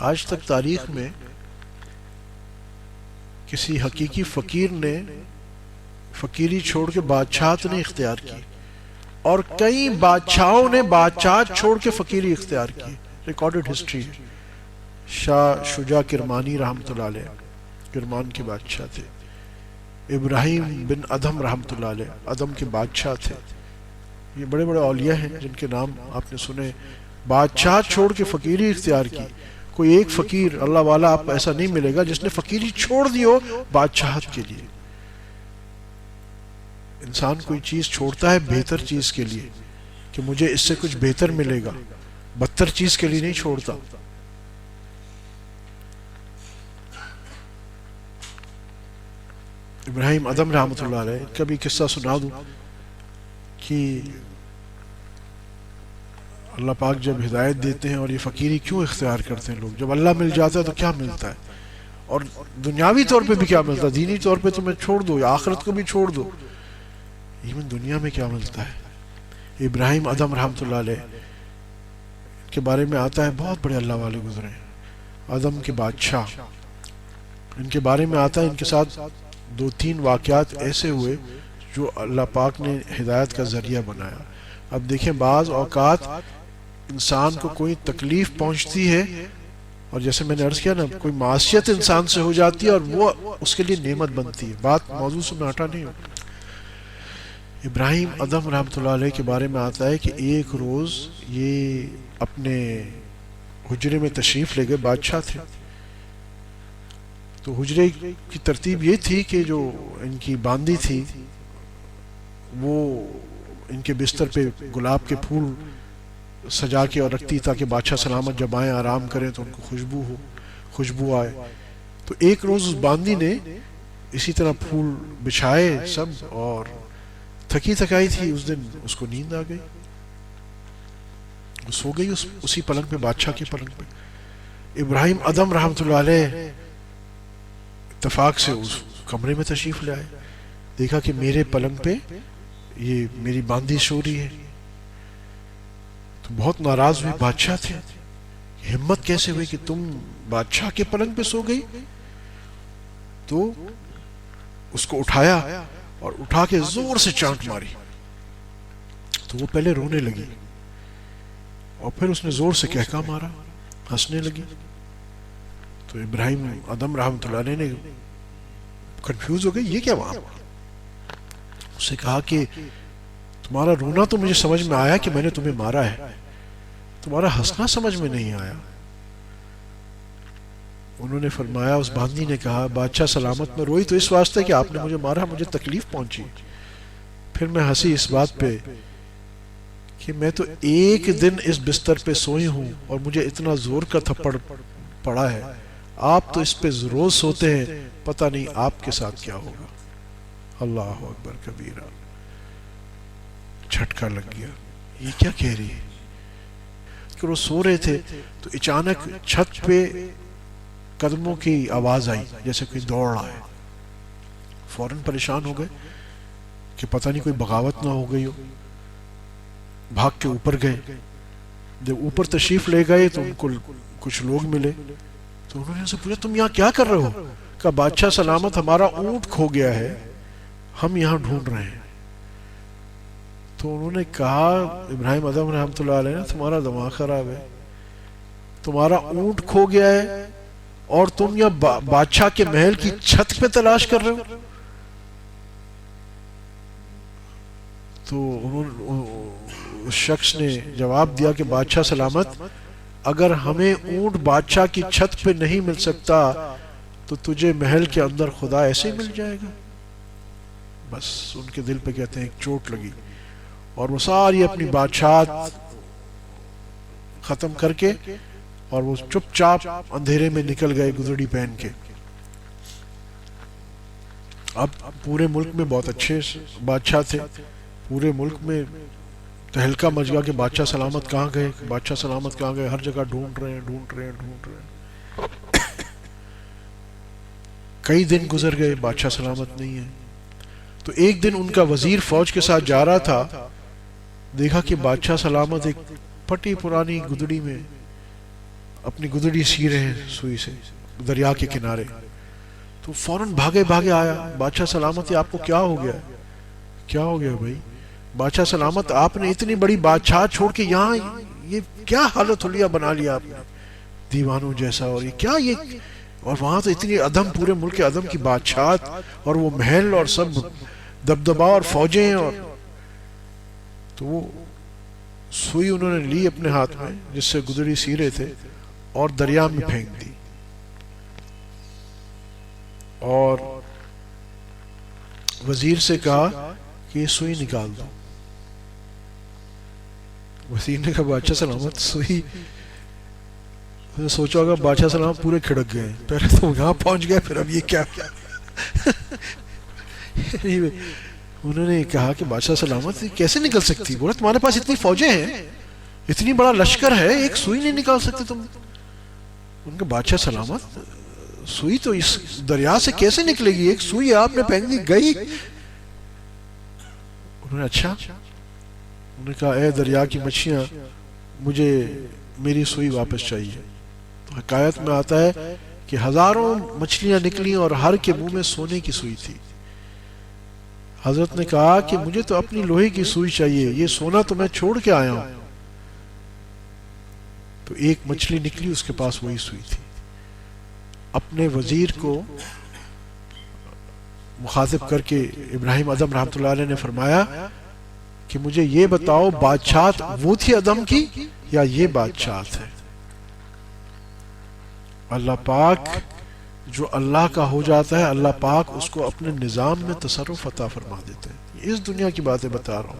آج تک تاریخ میں کسی حقیقی فقیر نے فقیری چھوڑ کے بادشاہت نہیں اختیار کی، اور کئی بادشاہوں نے بادشاہت چھوڑ کے فقیری اختیار کی، ریکارڈڈ ہسٹری ہے۔ شاہ شجاع کرمانی رحمۃ اللہ علیہ کرمان کے بادشاہ تھے، ابراہیم بن ادھم رحمۃ اللہ علیہ ادھم کے بادشاہ تھے۔ یہ بڑے بڑے اولیاء ہیں جن کے نام آپ نے سنے، بادشاہ چھوڑ کے فقیری اختیار کی۔ کوئی ایک فقیر اللہ والا آپ ایسا نہیں ملے گا جس نے فقیری چھوڑ دی ہو بادشاہت کے لیے۔ انسان کوئی چیز چھوڑتا ہے بہتر چیز کے لیے کہ مجھے اس سے کچھ بہتر ملے گا، بدتر چیز کے لیے نہیں چھوڑتا۔ ابراہیم ادھم رحمۃ اللہ علیہ کا بھی قصہ سنا دوں کہ اللہ پاک جب ہدایت دیتے ہیں، اور یہ فقیری کیوں اختیار کرتے ہیں لوگ، جب اللہ مل جاتا ہے تو کیا ملتا ہے، اور دنیاوی طور پہ بھی کیا ملتا ہے، دینی طور پہ تمہیں چھوڑ دو یا آخرت کو بھی چھوڑ دو، ایون دنیا میں کیا ملتا ہے۔ ابراہیم ادھم رحمۃ اللہ علیہ کے بارے میں آتا ہے بہت بڑے اللہ والے گزرے ہیں، ادھم کے بادشاہ، ان کے بارے میں آتا ہے ان کے ساتھ 2-3 واقعات ایسے ہوئے جو اللہ پاک نے ہدایت کا ذریعہ بنایا۔ اب دیکھیں بعض اوقات انسان کو کوئی تکلیف پہنچتی ہے، اور جیسے میں نے عرض کیا نا، کوئی معصیت انسان سے ہو جاتی ہے اور وہ اس کے لیے نعمت بنتی ہے، بات موضوع سے میں ہٹا نہیں ہوں۔ ابراہیم ادھم رحمۃ اللہ علیہ کے بارے میں آتا ہے کہ ایک روز یہ اپنے حجرے میں تشریف لے گئے، بادشاہ تھے، تو حجرے کی ترتیب یہ تھی کہ جو ان کی باندی تھی وہ ان کے بستر پہ گلاب کے پھول سجا کے اور رکھتی تاکہ بادشاہ سلامت جب آئیں آرام کریں تو ان کو خوشبو آئے۔ تو ایک روز اس باندی نے اسی طرح پھول بچھائے سب، اور تھکی تھکائی تھی اس دن، اس کو نیند آ گئی، وہ سو گئی اسی پلنگ پہ، بادشاہ کے پلنگ پہ۔ ابراہیم ادھم رحمۃ اللہ علیہ اتفاق سے اس کمرے میں تشریف لے آئے، دیکھا کہ میرے پلنگ پہ یہ میری باندی سو رہی ہے، تو بہت ناراض ہوئے، بادشاہ تھے، ہمت کیسے ہوئی کہ تم بادشاہ کے پلنگ پہ سو گئی؟ تو اس کو اٹھایا اور اٹھا کے زور سے چانٹ ماری، تو وہ پہلے رونے لگی اور پھر اس نے زور سے کہکا مارا، ہنسنے لگی۔ تو ابراہیم ادھم رحمۃ اللہ علیہ نے کنفیوز ہو گئی، یہ کیا بات؟ اس سے کہا کہ تمہارا رونا تو مجھے سمجھ میں آیا کہ میں نے تمہیں مارا ہے، تمہارا ہنسنا سمجھ میں نہیں آیا۔ انہوں نے فرمایا، اس باندی نے کہا، بادشاہ سلامت میں روئی تو اس واسطے کہ آپ نے مجھے مارا، مجھے تکلیف پہنچی۔ پھر میں ہنسی اس بات پہ کہ میں تو ایک دن اس بستر پہ سوئی ہوں اور مجھے اتنا زور کا تھپڑ پڑا ہے، آپ تو اس پہ روز سوتے ہیں، پتہ نہیں آپ کے ساتھ کیا ہوگا۔ اللہ اکبر کبیرہ، جھٹکا لگ گیا، یہ کیا کہہ رہی ہے؟ کہ وہ سو رہے تھے تو اچانک چھت پہ قدموں کی آواز آئی، جیسے کوئی دوڑ رہا ہے، فوراً پریشان ہو گئے کہ پتہ نہیں کوئی بغاوت نہ ہو گئی ہو، بھاگ کے اوپر گئے۔ جب اوپر تشریف لے گئے تو ان کو کچھ لوگ ملے، تو انہوں نے ان سے پوچھا، تم یہاں کیا کر رہے ہو؟ کہا، بادشاہ سلامت ہمارا اونٹ کھو گیا ہے، ہم یہاں ڈھونڈ رہے ہیں۔ تو انہوں نے کہا، ابراہیم ادھم رحمۃ اللہ علیہ، تمہارا دماغ خراب ہے، تمہارا اونٹ کھو گیا ہے اور تم یہاں بادشاہ کے محل کی چھت پہ تلاش کر رہے ہو؟ تو اس شخص نے جواب دیا کہ بادشاہ سلامت، اگر ہمیں اونٹ بادشاہ کی چھت پہ نہیں مل سکتا تو تجھے محل کے اندر خدا ایسے ہی مل جائے گا۔ بس ان کے دل پہ کہتے ہیں ایک چوٹ لگی، اور وہ ساری اپنی بادشاہت ختم کر کے اور وہ چپ چاپ اندھیرے میں نکل گئے گدڑی پہن کے۔ اب پورے ملک میں بہت اچھے بادشاہ تھے، پورے ملک میں تہلکہ مچ گیا کہ بادشاہ سلامت کہاں گئے، بادشاہ سلامت کہاں گئے، ہر جگہ ڈھونڈ رہے ہیں۔ کئی دن گزر گئے، بادشاہ سلامت نہیں ہے۔ تو ایک دن ان کا وزیر فوج کے ساتھ جا رہا تھا، دیکھا کہ بادشاہ سلامت ایک پھٹی پرانی گدڑی میں اپنی گدڑی سی رہے ہیں سوئی سے دریا کے کنارے، تو فوراً بھاگے بھاگے آیا، بادشاہ سلامت آپ کو کیا ہو گیا؟ کیا ہو گیا بھائی؟ بادشاہ سلامت آپ نے اتنی بڑی بادشاہ چھوڑ کے یہاں یہ کیا حالت حلیہ بنا لیا آپ نے دیوانوں جیسا، اور یہ کیا یہ، اور وہاں تو اتنی عدم، پورے ملک عدم کی بادشاہت اور وہ محل اور سب دبدبا اور فوجیں، اور تو وہ سوئی انہوں نے لی اپنے ہاتھ میں جس سے گدڑی سی رہے تھے اور دریا میں پھینک دی، اور وزیر سے کہا کہ یہ سوئی نکال دو۔ وزیر نے کہا بادشاہ سلامت سوئی، سوچا ہوگا بادشاہ سلامت پورے کھڑک گئے، پہلے تو یہاں پہنچ گئے پھر اب یہ کیا؟ انہوں نے کہا کہ بادشاہ سلامت کیسے نکل سکتی؟ بولا تمہارے پاس اتنی فوجیں ہیں، اتنی بڑا لشکر ہے، ایک سوئی نہیں نکال سکتے تم؟ ان کا بادشاہ سلامت سوئی تو اس دریا سے کیسے نکلے گی؟ ایک سوئی آپ نے پھینک دی گئی۔ انہوں نے اچھا، انہوں نے کہا اے دریا کی مچھلیاں مجھے میری سوئی واپس چاہیے۔ تو حکایت میں آتا ہے کہ ہزاروں مچھلیاں نکلی اور ہر کے منہ میں سونے کی سوئی تھی۔ حضرت نے کہا کہ مجھے تو اپنی لوہے کی سوئی چاہیے، یہ سونا تو میں چھوڑ کے آیا ہوں۔ تو ایک مچھلی نکلی، اس کے پاس وہی سوئی تھی۔ اپنے وزیر کو مخاطب کر کے ابراہیم ادم رحمۃ اللہ علیہ نے فرمایا کہ مجھے یہ بتاؤ بادشاہت وہ تھی ادم کی یا یہ بادشاہت ہے؟ اللہ پاک جو اللہ کا ہو جاتا ہے، اللہ پاک اس کو اپنے نظام میں تصرف عطا فرما دیتے ہیں۔ اس دنیا کی باتیں بتا رہا ہوں۔